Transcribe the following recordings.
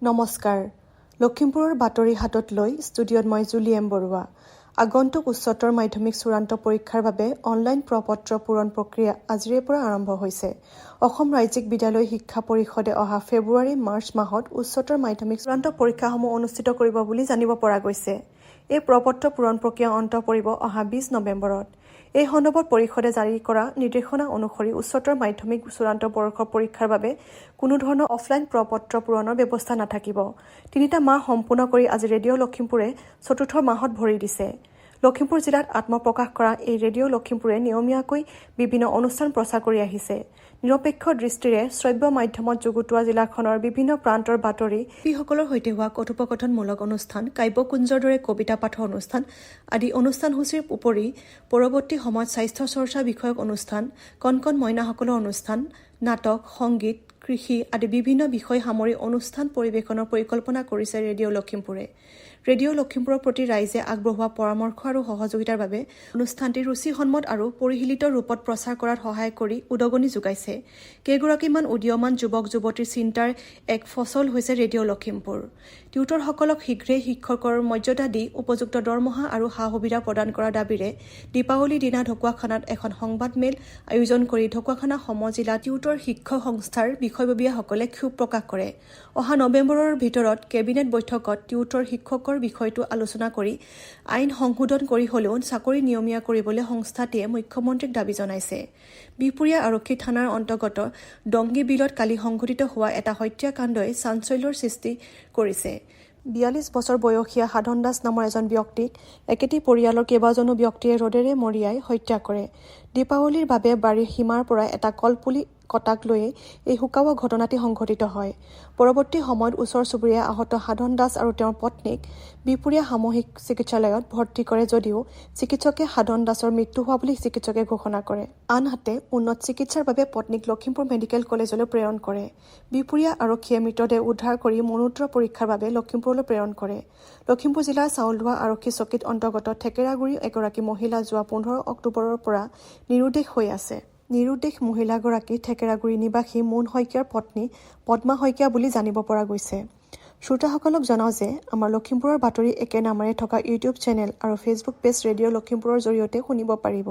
নমস্কাৰ লখিমপুৰৰ বাতৰি হাতত লৈ ষ্টুডিঅ'ত মই জুলি এম বৰুৱা আগন্তুক উচ্চতৰ মাধ্যমিক চূড়ান্ত পৰীক্ষাৰ বাবে অনলাইন প্ৰপত্ৰ পূৰণ প্ৰক্ৰিয়া আজিৰে পৰা আৰম্ভ হৈছে অসম ৰাজ্যিক বিদ্যালয় শিক্ষা পৰিষদে অহা ফেব্ৰুৱাৰী-মাৰ্চ মাহত উচ্চতৰ মাধ্যমিক চূড়ান্ত পৰীক্ষাসমূহ অনুষ্ঠিত কৰিব বুলি জানিব পৰা গৈছে এই প্ৰপত্ৰ পূৰণ প্ৰক্ৰিয়া অন্ত পৰিব অহা 20 নৱেম্বৰত এই সন্দৰ্ভত পৰিষদে জাৰি কৰা নিৰ্দেশনা অনুসৰি উচ্চতৰ মাধ্যমিক চূড়ান্ত পৰীক্ষাৰ বাবে কোনো ধৰণৰ অফলাইন প্ৰপত্ৰ পূৰণৰ ব্যৱস্থা নাথাকিব তিনিটা মাহ সম্পূৰ্ণ কৰি আজি ৰেডিঅ' লখিমপুৰে চতুৰ্থ মাহত ভৰি দিছে লখিমপুৰ জিলাত আত্মপ্ৰকাশ কৰা এই ৰেডিঅ' লখিমপুৰে নিয়মীয়াকৈ বিভিন্ন অনুষ্ঠান প্ৰচাৰ কৰি আহিছে নিৰপেক্ষ দৃষ্টিৰে শ্ৰব্য মাধ্যমত যুগুতোৱা জিলাখনৰ বিভিন্ন প্ৰান্তৰ বাতৰি সকলৰ সৈতে হোৱা কথোপকথনমূলক অনুষ্ঠান কাব্যকুঞ্জৰ দৰে কবিতা পাঠৰ অনুষ্ঠান আদি অনুষ্ঠানসূচীৰ উপৰি পৰৱৰ্তী সময়ত স্বাস্থ্য চৰ্চা বিষয়ক অনুষ্ঠান কণ মইনাসকলৰ অনুষ্ঠান নাটক সংগীত কৃষি আদি বিভিন্ন বিষয় সামৰি অনুষ্ঠান পৰিৱেশনৰ পৰিকল্পনা কৰিছে ৰেডিঅ' লখিমপুৰে ৰেডিঅ' লখিমপুৰৰ প্ৰতি ৰাইজে আগবঢ়োৱা পৰামৰ্শ আৰু সহযোগিতাৰ বাবে অনুষ্ঠানটি ৰুচিসন্মত আৰু পৰিশীলিত ৰূপত প্ৰচাৰ কৰাত সহায় কৰি উদগনি যোগাইছে কেইগৰাকীমান উদীয়মান যুৱক যুৱতীৰ চিন্তাৰ এক ফচল হৈছে ৰেডিঅ' লখিমপুৰ টিউটৰসকলক শীঘ্ৰেই শিক্ষকৰ মৰ্যাদা দি উপযুক্ত দৰমহা আৰু সা-সুবিধা প্ৰদান কৰাৰ দাবীৰে দীপাৱলীৰ দিনা ঢকুৱাখানাত এখন সংবাদমেল আয়োজন কৰি ঢকুৱাখানা সমজিলা টিউটৰ শিক্ষক সংস্থাৰ বিষয়ববীয়াসকলে ক্ষোভ প্ৰকাশ কৰে অহা নৱেম্বৰৰ ভিতৰত কেবিনেট বৈঠকত টিউটৰ শিক্ষকৰ বিষয়টো আলোচনা কৰি আইন সংশোধন কৰি হ'লেও চাকৰি নিয়মীয়া কৰিবলৈ সংস্থাটিয়ে মুখ্যমন্ত্ৰীক দাবী জনাইছে বিহপুৰীয়া আৰক্ষী থানাৰ অন্তৰ্গত ডংগী বিলত কালি সংঘটিত হোৱা এটা হত্যাকাণ্ডই চাঞ্চল্যৰ সৃষ্টি কৰিছে 42 বছৰ বয়সীয়া সাধন দাস নামৰ এজন ব্যক্তিক একেটি পৰিয়ালৰ কেইবাজনো ব্যক্তিয়ে ৰদেৰে মৰিয়াই হত্যা কৰে দীপাৱলীৰ বাবে বাৰীৰ সীমাৰ পৰা এটা কলপুলি কটাক লৈয়ে এই হুকাওৱা ঘটনাটি সংঘটিত হয় পৰৱৰ্তী সময়ত ওচৰ চুবুৰীয়া আহত সাধন দাস আৰু তেওঁৰ পত্নীক বিহপুৰীয়া সামূহিক চিকিৎসালয়ত ভৰ্তি কৰে যদিও চিকিৎসকে সাধন দাসৰ মৃত্যু হোৱা বুলি চিকিৎসকে ঘোষণা কৰে আনহাতে উন্নত চিকিৎসাৰ বাবে পত্নীক লখিমপুৰ মেডিকেল কলেজলৈ প্ৰেৰণ কৰে বিহপুৰীয়া আৰক্ষীয়ে মৃতদেহ উদ্ধাৰ কৰি মৰণোত্তৰ পৰীক্ষাৰ বাবে লখিমপুৰলৈ প্ৰেৰণ কৰে লখিমপুৰ জিলাৰ চাউলধোৱা আৰক্ষী চকীত অন্তৰ্গত থেকেৰাগুৰি এগৰাকী মহিলা যোৱা 15 অক্টোবৰৰ পৰা নিৰুদ্দেশ হৈ আছে নিৰুদ্দেশ মহিলাগৰাকী থেকেৰাগুৰি নিবাসী মুন শইকীয়াৰ পত্নী পদ্মা শইকীয়া বুলি জানিব পৰা গৈছে শ্ৰোতাসকলক জনাওঁ যে আমাৰ লখিমপুৰৰ বাতৰি একে নামেৰে থকা ইউটিউব চেনেল আৰু ফেচবুক পেজ ৰেডিঅ' লখিমপুৰৰ জৰিয়তে শুনিব পাৰিব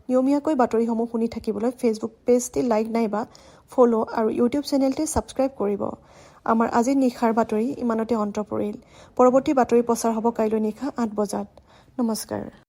নিয়মীয়াকৈ বাতৰিসমূহ শুনি থাকিবলৈ ফেচবুক পেজটি লাইক নাইবা ফ'ল' আৰু ইউটিউব চেনেলটি ছাবস্ক্ৰাইব কৰিব আমাৰ আজিৰ নিশাৰ বাতৰি ইমানতে অন্ত পৰিল পৰৱৰ্তী বাতৰি প্ৰচাৰ হ'ব কাইলৈ নিশা 8 বজাত নমস্কাৰ